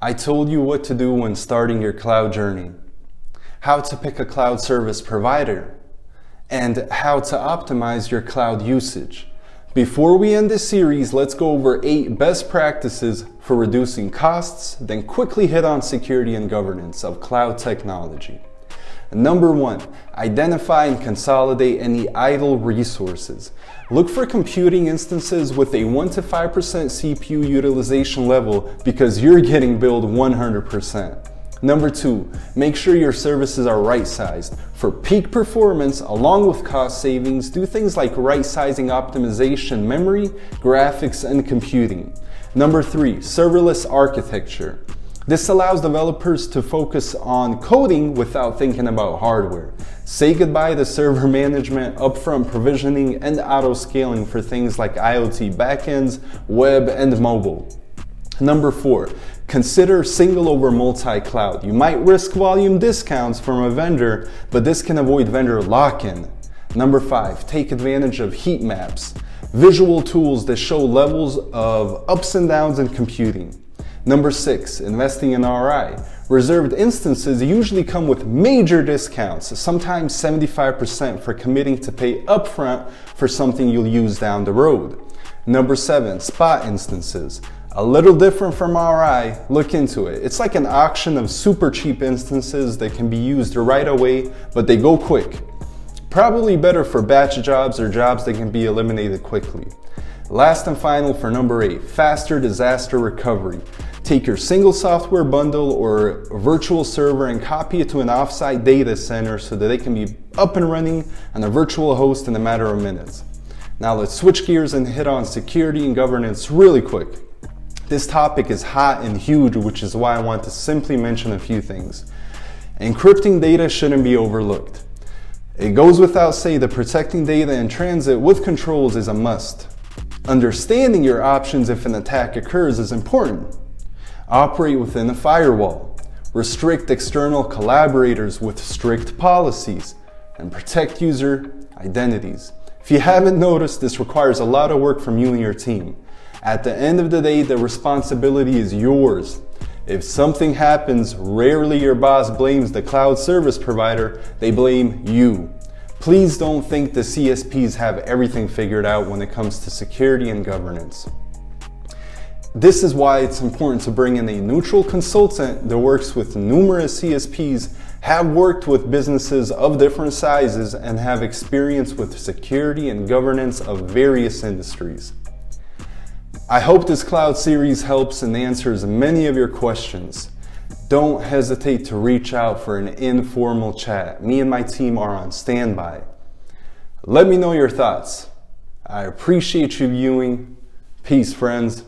I told you what to do when starting your cloud journey, how to pick a cloud service provider, and how to optimize your cloud usage. Before we end this series, let's go over 8 best practices for reducing costs, then quickly hit on security and governance of cloud technology. Number 1, identify and consolidate any idle resources. Look for computing instances with a 1 to 5% CPU utilization level because you're getting billed 100%. Number 2, make sure your services are right-sized. For peak performance, along with cost savings, do things like right-sizing optimization, memory, graphics, and computing. Number 3, serverless architecture. This allows developers to focus on coding without thinking about hardware. Say goodbye to server management, upfront provisioning, and auto-scaling for things like IoT backends, web, and mobile. Number 4, consider single over multi-cloud. You might risk volume discounts from a vendor, but this can avoid vendor lock-in. Number 5, take advantage of heat maps, visual tools that show levels of ups and downs in computing. Number 6, investing in RI. Reserved instances usually come with major discounts, sometimes 75% for committing to pay upfront for something you'll use down the road. Number 7, spot instances. A little different from RI, look into it. It's like an auction of super cheap instances that can be used right away, but they go quick. Probably better for batch jobs or jobs that can be eliminated quickly. Last and final for number 8, faster disaster recovery. Take your single software bundle or virtual server and copy it to an offsite data center so that it can be up and running on a virtual host in a matter of minutes. Now let's switch gears and hit on security and governance really quick. This topic is hot and huge, which is why I want to simply mention a few things. Encrypting data shouldn't be overlooked. It goes without saying that protecting data in transit with controls is a must. Understanding your options if an attack occurs is important. Operate within a firewall. Restrict external collaborators with strict policies. And protect user identities. If you haven't noticed, this requires a lot of work from you and your team. At the end of the day, the responsibility is yours. If something happens, rarely your boss blames the cloud service provider, they blame you. Please don't think the CSPs have everything figured out when it comes to security and governance. This is why it's important to bring in a neutral consultant that works with numerous CSPs, have worked with businesses of different sizes, and have experience with security and governance of various industries. I hope this cloud series helps and answers many of your questions. Don't hesitate to reach out for an informal chat. Me and my team are on standby. Let me know your thoughts. I appreciate you viewing. Peace, friends.